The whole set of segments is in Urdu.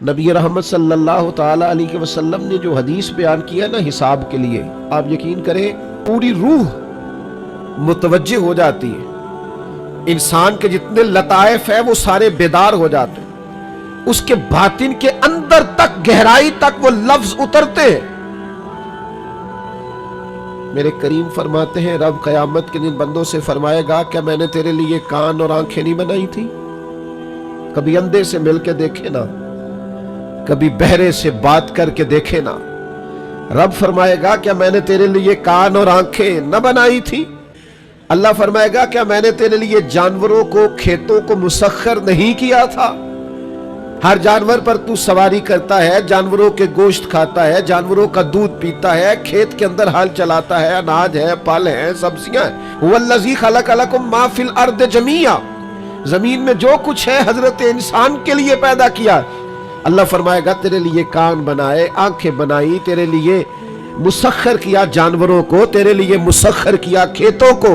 نبی رحمت صلی اللہ تعالی علیہ وسلم نے جو حدیث بیان کیا نا حساب کے لیے، آپ یقین کریں پوری روح متوجہ ہو جاتی ہے، انسان کے جتنے لطائف ہیں وہ سارے بیدار ہو جاتے ہیں، اس کے باطن کے اندر تک گہرائی تک وہ لفظ اترتے ہیں۔ میرے کریم فرماتے ہیں رب قیامت کے دن بندوں سے فرمائے گا کیا میں نے تیرے لیے کان اور آنکھیں نہیں بنائی تھی؟ کبھی اندھے سے مل کے دیکھے نا، کبھی بہرے سے بات کر کے دیکھے نا۔ رب فرمائے گا کیا میں نے تیرے لیے کان اور آنکھیں نہ بنائی تھی؟ اللہ فرمائے گا کیا میں نے تیرے لیے جانوروں کو، کھیتوں کو مسخر نہیں کیا تھا؟ ہر جانور پر تو سواری کرتا ہے، جانوروں کے گوشت کھاتا ہے، جانوروں کا دودھ پیتا ہے، کھیت کے اندر ہل چلاتا ہے، اناج ہے، پھل ہیں، سبزیاں ہیں۔ هو الذی خلق لکم ما فی الارض جمیعا، زمین میں جو کچھ ہے حضرت انسان کے لیے پیدا کیا۔ اللہ فرمائے گا تیرے لیے کان بنائے، آنکھیں بنائی، تیرے لیے مسخر کیا جانوروں کو، تیرے لیے مسخر کیا کھیتوں کو۔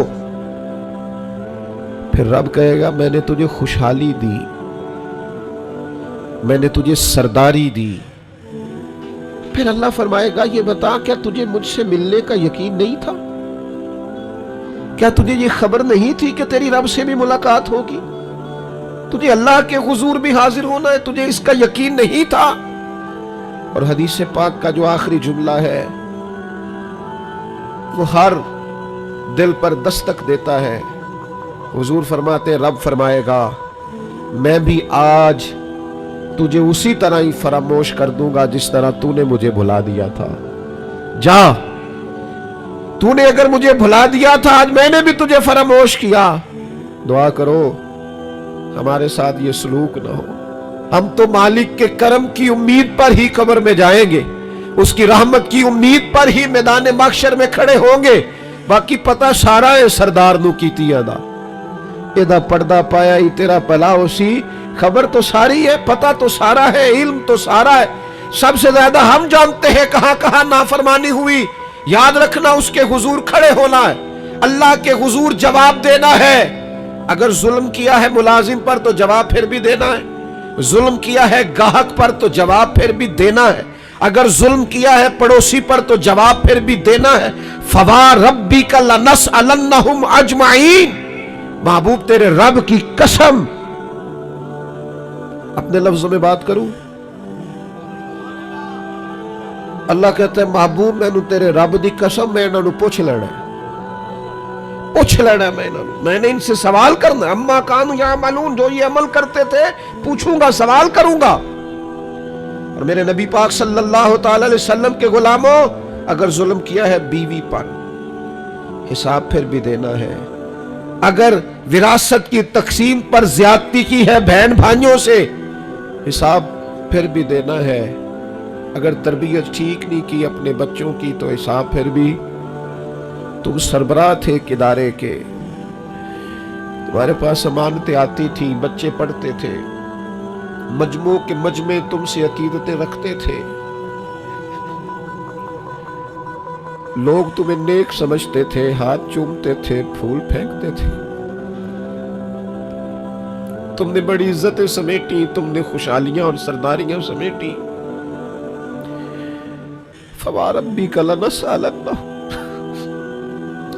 پھر رب کہے گا میں نے تجھے خوشحالی دی، میں نے تجھے سرداری دی۔ پھر اللہ فرمائے گا یہ بتا کیا تجھے مجھ سے ملنے کا یقین نہیں تھا؟ کیا تجھے یہ خبر نہیں تھی کہ تیری رب سے بھی ملاقات ہوگی؟ تجھے اللہ کے حضور بھی حاضر ہونا ہے، تجھے اس کا یقین نہیں تھا؟ اور حدیث پاک کا جو آخری جملہ ہے وہ ہر دل پر دستک دیتا ہے۔ حضور فرماتے ہیں رب فرمائے گا میں بھی آج تجھے اسی طرح ہی فراموش کر دوں گا جس طرح تو نے مجھے بھلا دیا تھا۔ جا، تو نے اگر مجھے بھلا دیا تھا آج میں نے بھی تجھے فراموش کیا۔ دعا کرو ہمارے ساتھ یہ سلوک نہ ہو۔ ہم تو مالک کے کرم کی امید پر ہی قبر میں جائیں گے، اس کی رحمت کی امید پر ہی میدان محشر میں کھڑے ہوں گے۔ باقی پتہ سارا ہے سردار نو کیتی ادا، ادا پردہ پایا ہی تیرا پلا ہو سی۔ خبر تو ساری ہے، پتہ تو سارا ہے، علم تو سارا ہے۔ سب سے زیادہ ہم جانتے ہیں کہاں کہاں نافرمانی ہوئی۔ یاد رکھنا اس کے حضور کھڑے ہونا ہے، اللہ کے حضور جواب دینا ہے۔ اگر ظلم کیا ہے ملازم پر تو جواب پھر بھی دینا ہے، ظلم کیا ہے گاہک پر تو جواب پھر بھی دینا ہے، اگر ظلم کیا ہے پڑوسی پر تو جواب پھر بھی دینا ہے۔ فَوَرَبِّكَ لَنَسْأَلَنَّهُمْ أَجْمَعِينَ، محبوب تیرے رب کی قسم، اپنے لفظوں میں بات کروں، اللہ کہتا ہے محبوب میں نے تیرے رب دی قسم میں انہوں نے پوچھ لینا ہے، پوچھ لینا ہے میں نے ان سے سوال کرنا ہے۔ اما کانوا یعملون، جو یہ عمل کرتے تھے پوچھوں گا، سوال کروں گا۔ اور میرے نبی پاک صلی اللہ تعالی علیہ وسلم کے غلاموں، اگر ظلم کیا ہے بیوی پر حساب پھر بھی دینا ہے، اگر وراثت کی تقسیم پر زیادتی کی ہے بہن بھائیوں سے حساب پھر بھی دینا ہے، اگر تربیت ٹھیک نہیں کی اپنے بچوں کی تو حساب پھر بھی۔ تم سربراہ تھے ایک ادارے کے، تمہارے پاس امانتیں آتی تھیں، بچے پڑھتے تھے، مجموع کے مجمع تم سے عقیدتیں رکھتے تھے، لوگ تمہیں نیک سمجھتے تھے، ہاتھ چومتے تھے، پھول پھینکتے تھے، تم نے بڑی عزتیں سمیٹی، تم نے خوشحالیاں اور سرداریاں سمیٹی۔ فَوَرَبِّكَ لَنَسْأَلَنَّهُمْ،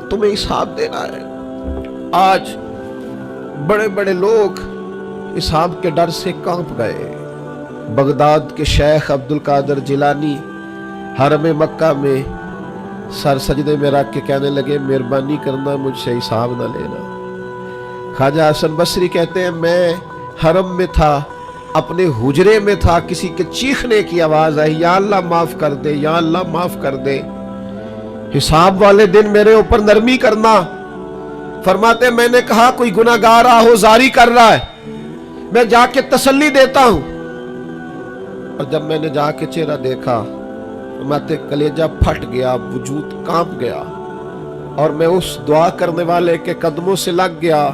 تمہیں حساب دینا ہے۔ آج بڑے بڑے لوگ حساب کے ڈر سے کانپ گئے۔ بغداد کے شیخ عبد القادر جیلانی حرم مکہ میں سر سجدے میں رکھ کے کہنے لگے مہربانی کرنا مجھ سے حساب نہ لینا۔ خواجہ حسن بصری کہتے ہیں میں حرم میں تھا، اپنے حجرے میں تھا، کسی کے چیخنے کی آواز آئی یا اللہ معاف کر دے، یا اللہ معاف کر دے، حساب والے دن میرے اوپر نرمی کرنا۔ فرماتے ہیں میں نے کہا کوئی گناہگار آہوزاری کر رہا ہے، میں جا کے تسلی دیتا ہوں۔ اور جب میں نے جا کے چہرہ دیکھا فرماتے کلیجہ پھٹ گیا، وجود کانپ گیا، اور میں اس دعا کرنے والے کے قدموں سے لگ گیا۔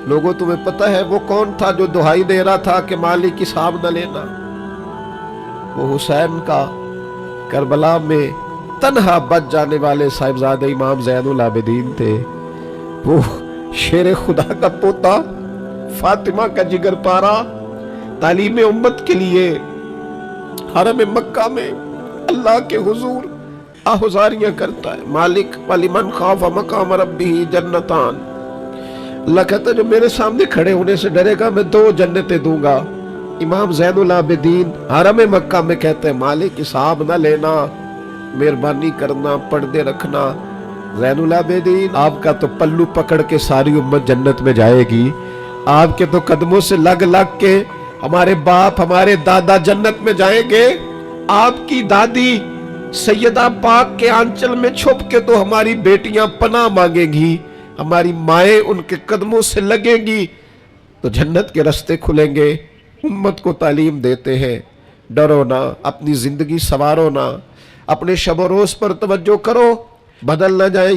لوگوں تمہیں پتہ ہے وہ کون تھا جو دہائی دے رہا تھا کہ مالک حساب نہ لینا؟ وہ حسین کا کربلا میں تنہا بچ جانے والے صاحبزادہ امام زین العابدین تھے، وہ شیر خدا کا پوتا، فاطمہ کا جگر پارا، تعلیم امت کے لیے حرم مکہ میں اللہ کے حضور آہوزاریاں کرتا ہے. مالک وَلِمَنْ خَافَ مَقَامَ رَبِّهِ جنتان. اللہ کہتا ہے جو میرے سامنے کھڑے ہونے سے ڈرے گا میں 2 جنتیں دوں گا. امام زین العابدین حرم مکہ میں کہتے ہیں مالک حساب نہ لینا، مہربانی کرنا، پردے رکھنا. زین العابدین آپ کا تو پلو پکڑ کے ساری امت جنت میں جائے گی، آپ کے تو قدموں سے لگ لگ کے ہمارے باپ ہمارے دادا جنت میں جائیں گے. آپ کی دادی سیدہ پاک کے آنچل میں چھپ کے تو ہماری بیٹیاں پناہ مانگیں گی، ہماری مائیں ان کے قدموں سے لگیں گی تو جنت کے رستے کھلیں گے. امت کو تعلیم دیتے ہیں ڈرو نہ، اپنی زندگی سنوارو نہ، اپنے شب و روز پر توجہ کرو، بدل نہ جائے.